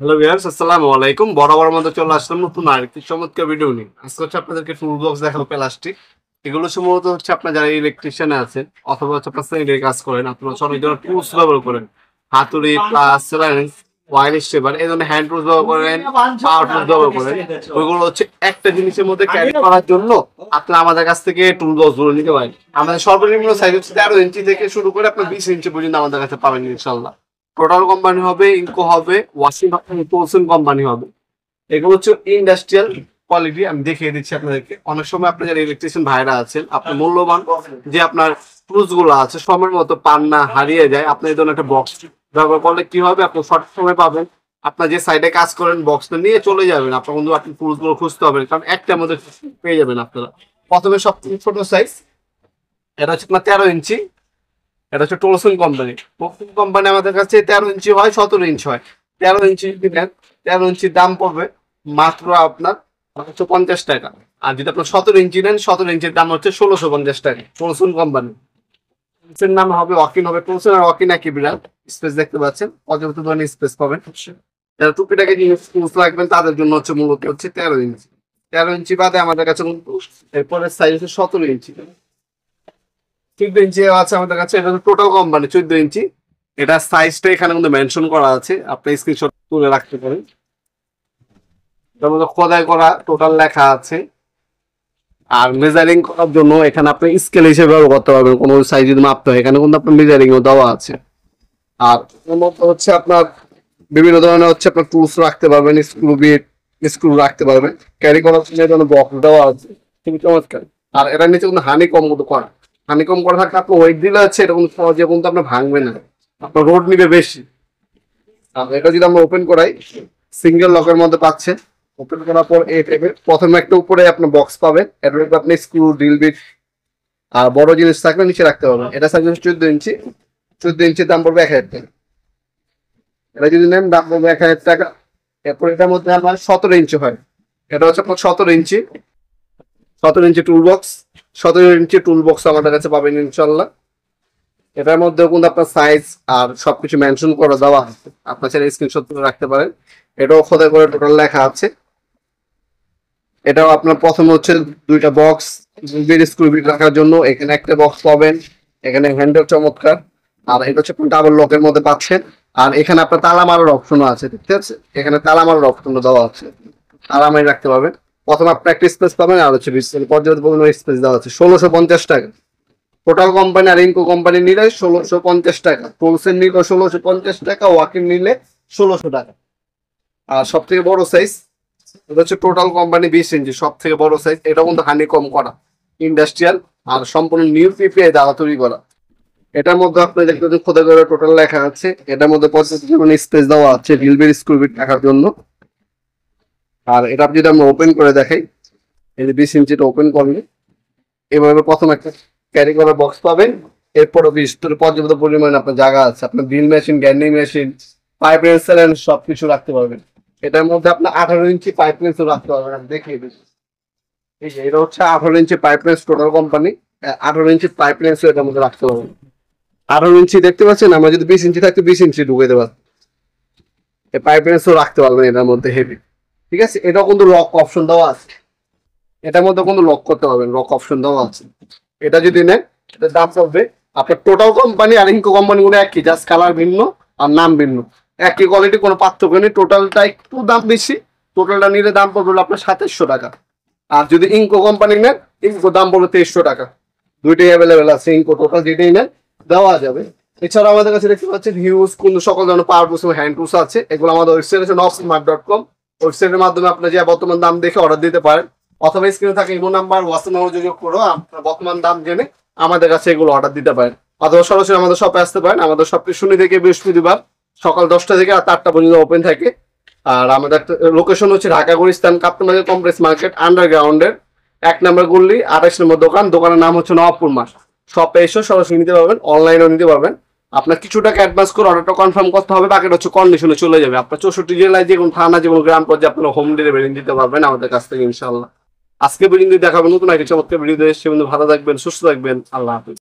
Hello viewers, আসসালামু আলাইকুম। বরাবর মতো চলে আসলাম নতুন আরেকটি চমৎকার ভিডিও নিয়ে। আজকে হচ্ছে আপনাদেরকে টুল বক্স দেখাবো, প্লাস্টিক। এগুলো সম্ভবত হচ্ছে আপনার যারা ইলেকট্রিশিয়ান আছেন অথবা হচ্ছে আপনার সেলের কাজ করেন, আপনারা হচ্ছে অনেক ধরনের টুলস ব্যবহার করেন। হাতুড়ি প্লাস সিলারেন্স, ওয়্যারলেস শেভার, এই ধরনের হ্যান্ড টুলস ব্যবহার করেন, পাওয়ার টুলস ব্যবহার করেন। ওইগুলো হচ্ছে একটা জিনিসের মধ্যে ক্যারি করার জন্য আপনারা আমাদের কাছ থেকে টুল বক্স গুলো নিতে পারেন। আমাদের সর্বনিম্ন সাইজ হচ্ছে 13 ইঞ্চি থেকে শুরু করে আপনার 20 ইঞ্চি পর্যন্ত আমাদের কাছে পাবেন ইনশাল্লাহ। টোটাল কোম্পানি হবে, ইনকো হবে, ওয়াশিং টোলসন কোম্পানি হবে। এগুলো হচ্ছে ইন্ডাস্ট্রিয়াল কোয়ালিটি। আমি দেখিয়ে দিচ্ছি আপনাদেরকে। অনেক সময় আপনার যারা ইলেকট্রিশিয়ান ভাইরা আছেন, আপনার মূল্যবান যে আপনার টুলস গুলো আছে সময়ের মতো পান না, হারিয়ে যায়, আপনি এই ধরনের একটা বক্স ব্যবহার করলে কি হবে, আপনি সঠিক সময় পাবেন। আপনার যে সাইডে কাজ করেন বক্সটা নিয়ে চলে যাবেন, আপনার কিন্তু আপনি টুলস গুলো খুঁজতে হবে, কারণ একটার মধ্যে পেয়ে যাবেন আপনারা। প্রথমে সবথেকে ছোট সাইজ, এটা হচ্ছে আপনার 13 ইঞ্চি। এটা হচ্ছে টোলসন কোম্পানি। টোলসন কোম্পানি আমাদের কাছে 13 ইঞ্চি হয়, 17 ইঞ্চি হয়। 13 ইঞ্চি যদি নেন, 13 ইঞ্চির দাম পড়বে মাত্র আপনার 150 টাকা। আর যদি আপনার 17 ইঞ্চি নেন, 17 ইঞ্চির দাম হচ্ছে 1650 টাকা। টোলসন কোম্পানি এর নাম হবে ওয়াকিন হবে। টোলসন আর ওয়াকিন একই বিরাট। স্পেস দেখতে পাচ্ছেন, পর্যাপ্ত ধরনের স্পেস পাবেন। যারা টুপিটাকে জিনিস রাখবেন তাদের জন্য হচ্ছে মূলত হচ্ছে 13 ইঞ্চি। 13 ইঞ্চি বাদে আমাদের কাছে কিন্তু এরপরে সাইজ হচ্ছে 17 ইঞ্চি। 14 ইঞ্চি আছে আমাদের কাছে। এটা টোটাল কোম্পানি 14 ইঞ্চি। এটা সাইজটা এখানে কিন্তু মেনশন করা আছে, আপনি স্ক্রিনশট তুলে রাখতে পারেন। এটার মধ্যে খোদাই করা টোটাল লেখা আছে। আর মেজারিং করার জন্য এখানে আপনি স্কেল হিসেবে ব্যবহার করতে পারবেন। কোনো সাইজ যদি মাপতে হয় এখানে কিন্তু আপনার মেজারিং ও দেওয়া আছে। আর এর মধ্যে হচ্ছে আপনার বিভিন্ন ধরনের হচ্ছে আপনার টুলস রাখতে পারবেন, স্ক্রু বিট, স্ক্রু রাখতে পারবেন। ক্যারি করার জন্য বক্স দেওয়া আছে, খুবই চমৎকার। আর এটার নিচে কিন্তু হানিকম মতো করা। হানিকম করা থাকলে আপনি ওয়েট দিলে হচ্ছে এটা কিন্তু সহজে কিন্তু আপনার ভাঙবে না, আপনার রোড নিবে বেশি। আর এটা যদি আমরা ওপেন করাই, সিঙ্গেল লকের মধ্যে পাচ্ছেন। ওপেন করার পর এই টাইপের প্রথমে একটা উপরে আপনার বক্স পাবেন, এটার উপর আপনি স্ক্রু, ড্রিল বিট আর বড় জিনিস থাকলে নিচে রাখতে পারবেন। এটা সাইজ 14 ইঞ্চি। 14 ইঞ্চির দাম পড়বে 1000 টাকা। এটা যদি নেন দাম পড়বে 1000 টাকা। এরপর এটার মধ্যে আমার 17 ইঞ্চি হয়। এটা হচ্ছে আপনার 17 ইঞ্চি। 17 ইঞ্চি টুল বক্স। 17 ইঞ্চি টুল বক্স আমাদের কাছে পাবেন ইনশাল্লাহ। এটার মধ্যে কিন্তু আপনার সাইজ আর সবকিছু মেনশন করে দেওয়া আছে, আপনার চাইলে স্ক্রিনশট তুলে রাখতে পারেন। এটাও খোদাই করে টোটাল লেখা আছে। এটাও আপনার প্রথমে হচ্ছে দুইটা বক্স স্ক্রু বিট রাখার জন্য, এখানে একটা বক্স পাবেন। এখানে হ্যান্ডেল চমৎকার। আর এটা হচ্ছে ডাবল লকের মধ্যে পাচ্ছেন। আর এখানে আপনার তালা মারার অপশনও আছে, দেখতে পাচ্ছেন এখানে তালা মারার অপশনও দেওয়া আছে, তালা মারি রাখতে পারবেন। প্রথমে আপনি একটা স্পেস পাবেন, আর হচ্ছে পর্যাপ্ত পরিমাণ স্পেস দেওয়া আছে। 1650 টাকা টোটাল কোম্পানি। আর ইনকো কোম্পানি নিলে 1650 টাকা, টোলসেন নিলে 1650 টাকা, ওয়াকিং নিলে 1600 টাকা। আর সব থেকে বড় সাইজ, এটা হচ্ছে টোটাল কোম্পানি 20 ইঞ্চি, সব থেকে বড় সাইজ। এটা কিন্তু হানিকম করা, ইন্ডাস্ট্রিয়াল আর সম্পূর্ণ নিউ পিপিআই দ্বারা তৈরি করা। এটার মধ্যে আপনি দেখতে খোদাই করে টোটাল লেখা আছে। এটার মধ্যে স্পেস দেওয়া আছে রিলবের স্ক্রু বিট রাখার জন্য। আর এটা যদি আমরা ওপেন করে দেখাই, এই যে 20 ইঞ্চিটা ওপেন করলে এভাবে প্রথম একটা ক্যারি করার বক্স পাবেন। এরপরও ভিতরে পর্যাপ্ত পরিমাণে আপনার জায়গা আছে, আপনার drill machine, গ্যান্ডিং machine, pipe Reigns সবকিছু রাখতে পারবেন। এটার মধ্যে আপনার 18 ইঞ্চি পাইপ রেন্সও রাখতে পারবেন। আমি দেখিয়ে দিচ্ছি, এই যে এটা হচ্ছে 18 inch pipe wrench total company. 18 inch pipe রেন্সও এটার মধ্যে রাখতে পারবেন। 18 ইঞ্চি দেখতে পাচ্ছেন, আমরা যদি 20 ইঞ্চি থাকতো 20 ইঞ্চি ঢুকে দেওয়া, এই পাইপ রেন্সও রাখতে পারবেন এটার মধ্যে হেভি। ঠিক আছে, এটাও কিন্তু লক অপশন দেওয়া আছে। এটার মধ্যে কিন্তু লক করতে পারবেন, লক অপশন দেওয়া আছে। এটা যদি নেন এটার দাম পড়বে আপনার টোটাল কোম্পানি আর ইনকো কোম্পানি গুলো একই, জাস্ট কালার ভিন্ন আর নাম ভিন্ন। একই কোয়ালিটি, কোনো পার্থক্য নেই। টোটালটা একটু দাম বেশি। টোটালটা নিলে দাম পড়বে আপনার 2700 টাকা। আর যদি ইনকো কোম্পানি নেন, ইনকো দাম পড়বে 2300 টাকা। দুইটাই অ্যাভেলেবেল আছে, ইনকো টোটাল যেটাই নেন দেওয়া যাবে। এছাড়াও আমাদের কাছে দেখতে পাচ্ছেন হিউজ কিন্তু সকল ধরনের পাওয়ার টুলস এবং হ্যান্ড টুলস আছে। এগুলো আমাদের ওয়েবসাইট আছে nofsmart.com। ওয়েবসাইটের মাধ্যমে আপনি যে বর্তমান দাম দেখে অর্ডার দিতে পারেন, অথবা স্ক্রিনে থাকে ইমো নাম্বার, হোয়াটসঅ্যাপ নাম্বার যোগাযোগ করে আপনার বর্তমান দাম জেনে আমাদের কাছে এগুলো অর্ডার দিতে পারেন। অথবা সরাসরি আমাদের শপে আসতে পারেন। আমাদের শপটি শনি থেকে বৃহস্পতিবার সকাল 10টা থেকে রাত 8টা পর্যন্ত ওপেন থাকে। আর আমাদের লোকেশন হচ্ছে ঢাকা গুলিস্তান কাপ্তান কমপ্লেক্স মার্কেট আন্ডারগ্রাউন্ডের 1 নম্বর গলি, 28 নম্বর দোকান। দোকানের নাম হচ্ছে নবাবপুর মাস। শপে এসে সরাসরি নিতে পারবেন, অনলাইনেও নিতে পারবেন। আপনার কিছু টাকা অ্যাডভান্স করে অর্ডারটা কনফার্ম করতে হবে, বাকিটা হচ্ছে কন্ডিশনে চলে যাবে। আপনার 64 জেলায় যে কোনো থানা, যে কোনো গ্রাম পর্যায়ে আপনারা হোম ডেলিভারি দিতে পারবেন আমাদের কাছ থেকে ইনশাআল্লাহ। আজকে পর্যন্ত দেখাবেন নতুন একটা চমৎকার ভিডিও। সে ভালো থাকবেন, সুস্থ থাকবেন। আল্লাহ হাফিজ।